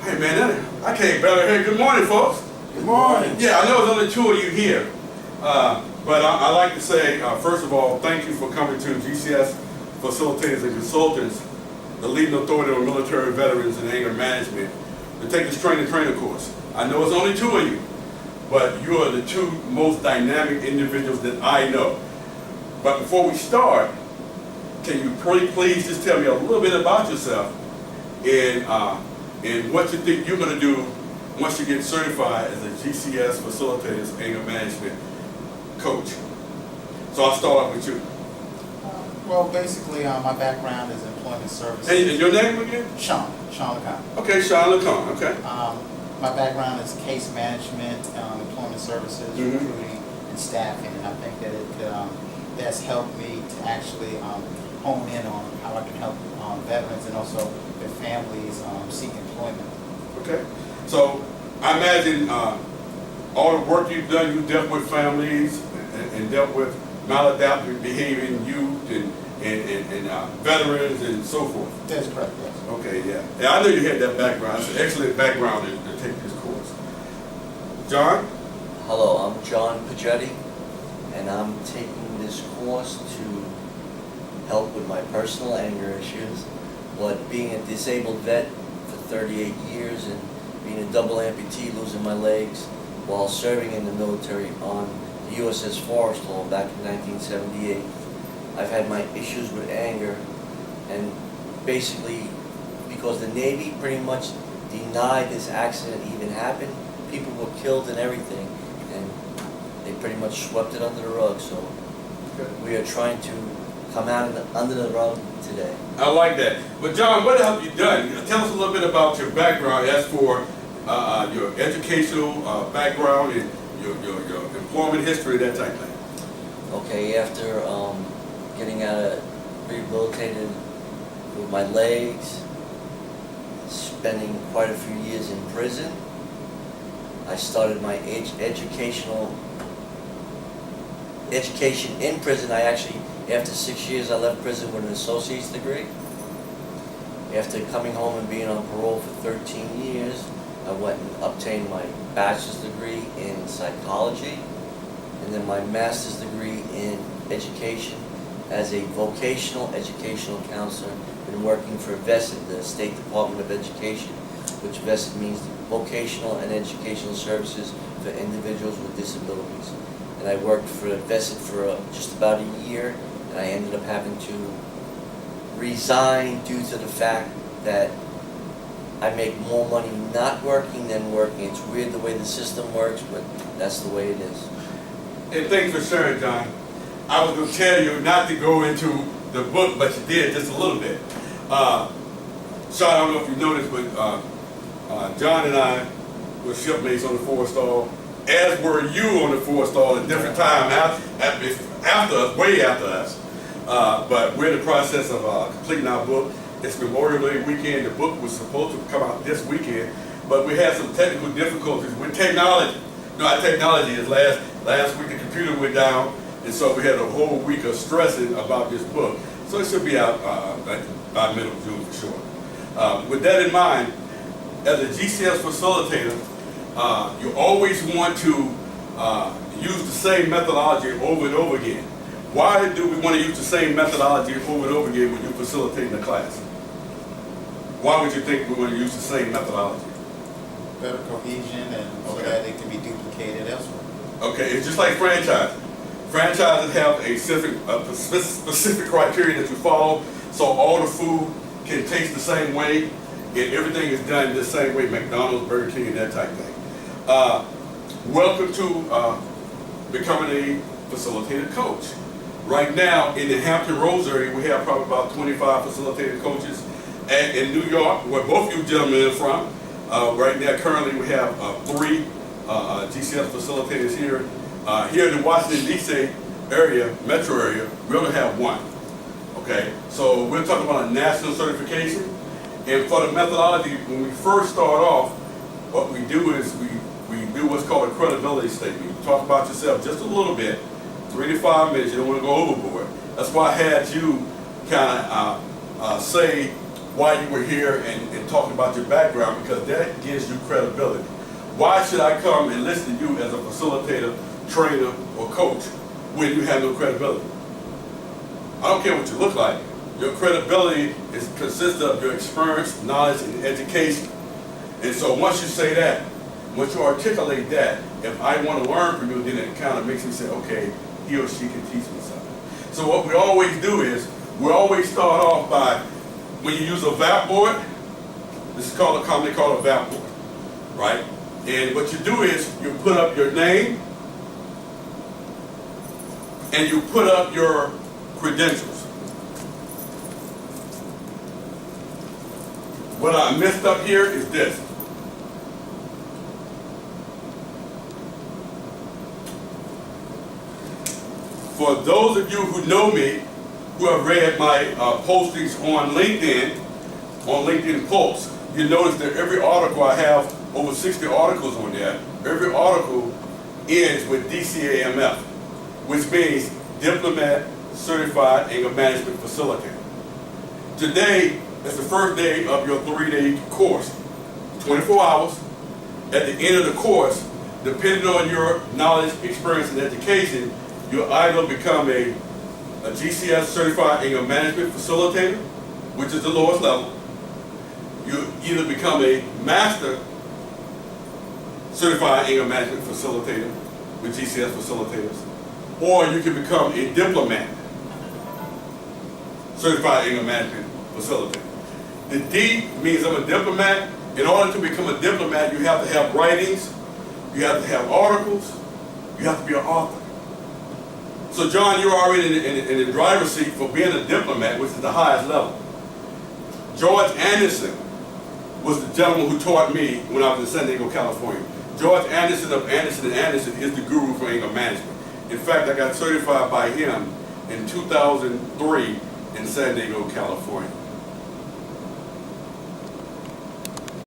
Hey man, I can't barely hear. Good morning, folks. Good morning. Yeah, I know there's only two of you here, but I like to say, first of all, thank you for coming to GCS Facilitators and Consultants, the leading authority on military veterans and anger management, to take this trainer course. I know it's only two of you, but you are the two most dynamic individuals that I know. But before we start, can you please just tell me a little bit about yourself and what you think you're going to do once you get certified as a GCS Facilitators Anger Management Coach? So I'll start off with you. Well, basically, my background is employment services. And your name again? Sean LeCon. Okay, Sean LeCon, okay. My background is case management, employment services, recruiting, and staffing, and I think that that's helped me to actually hone in on how I can help veterans and also their families seek employment. Okay. So I imagine all the work you've done, you dealt with families and dealt with maladaptive behavior in youth and veterans and so forth. That's correct, yes. Okay, yeah. Yeah, I know you had that background. It's an excellent background to take this course. John? Hello, I'm John Pagetti, and I'm taking this course to help with my personal anger issues. But being a disabled vet for 38 years and being a double amputee, losing my legs while serving in the military on the USS Forrestal back in 1978, I've had my issues with anger, and basically because the Navy pretty much denied this accident even happened, people were killed and everything, and they pretty much swept it under the rug. So we are trying to come out under the rug today. I like that. But John, what have you done? Tell us a little bit about your background as for your educational background and your employment history, that type of thing. Okay, after getting out of rehabilitated with my legs, spending quite a few years in prison, I started my education in prison. I actually, after 6 years, I left prison with an associate's degree. After coming home and being on parole for 13 years, I went and obtained my bachelor's degree in psychology and then my master's degree in education as a vocational educational counselor. Been working for VESED, the State Department of Education, which VESED means Vocational and Educational Services for Individuals with Disabilities. And I worked for VESED for just about a year, and I ended up having to resign due to the fact that I make more money not working than working. It's weird the way the system works, but that's the way it is. And thanks for sharing, John. I was going to tell you not to go into the book, but you did just a little bit. Sean, I don't know if you noticed, but John and I were shipmates on the Forrestal, as were you on the Forrestal at different times after us, way after us. But we're in the process of completing our book. It's Memorial Day weekend. The book was supposed to come out this weekend, but we had some technical difficulties with technology. You know, our technology is last week the computer went down, and so we had a whole week of stressing about this book. So it should be out by middle of June for sure. With that in mind, as a GCS facilitator, you always want to use the same methodology over and over again. Why do we want to use the same methodology over and over again when you're facilitating a class? Why would you think we want to use the same methodology? Better cohesion and so that it can be duplicated elsewhere. Okay, it's just like franchising. Franchises have a specific criteria that you follow, so all the food can taste the same way, and everything is done the same way, McDonald's, Burger King, and that type of thing. Welcome to becoming a facilitator coach. Right now, in the Hampton Roads area, we have probably about 25 facilitator coaches. And in New York, where both you gentlemen are from, right now, currently, we have 3 GCS facilitators here. Here in the Washington, D.C. area, metro area, we only have 1. Okay, so we're talking about a national certification. And for the methodology, when we first start off, what we do is we do what's called a credibility statement. You talk about yourself just a little bit, 3 to 5 minutes. You don't want to go overboard. That's why I had you kind of say why you were here and talking about your background, because that gives you credibility. Why should I come and listen to you as a facilitator, trainer, or coach when you have no credibility? I don't care what you look like. Your credibility consists of your experience, knowledge, and education. And so once you say that, once you articulate that, if I want to learn from you, then it kind of makes me say, okay, he or she can teach me something. So what we always do is, we always start off by, when you use a VAP board, this is commonly called a VAP board, right? And what you do is, you put up your name, and you put up your credentials. What I missed up here is this. For those of you who know me, who have read my postings on LinkedIn Pulse, you notice that every article, I have over 60 articles on there. Every article ends with DCAMF, which means Diplomat Certified Anger Management Facilitator. Today is the first day of your 3-day course, 24 hours. At the end of the course, depending on your knowledge, experience, and education, you'll either become a GCS Certified Anger Management Facilitator, which is the lowest level. You either become a Master Certified Anger Management Facilitator with GCS Facilitators, or you can become a Diplomat Certified Anger Management Facilitator. The D means I'm a diplomat. In order to become a diplomat, you have to have writings, you have to have articles, you have to be an author. So John, you're already in the driver's seat for being a diplomat, which is the highest level. George Anderson was the gentleman who taught me when I was in San Diego, California. George Anderson of Anderson & Anderson is the guru for anger management. In fact, I got certified by him in 2003 in San Diego, California.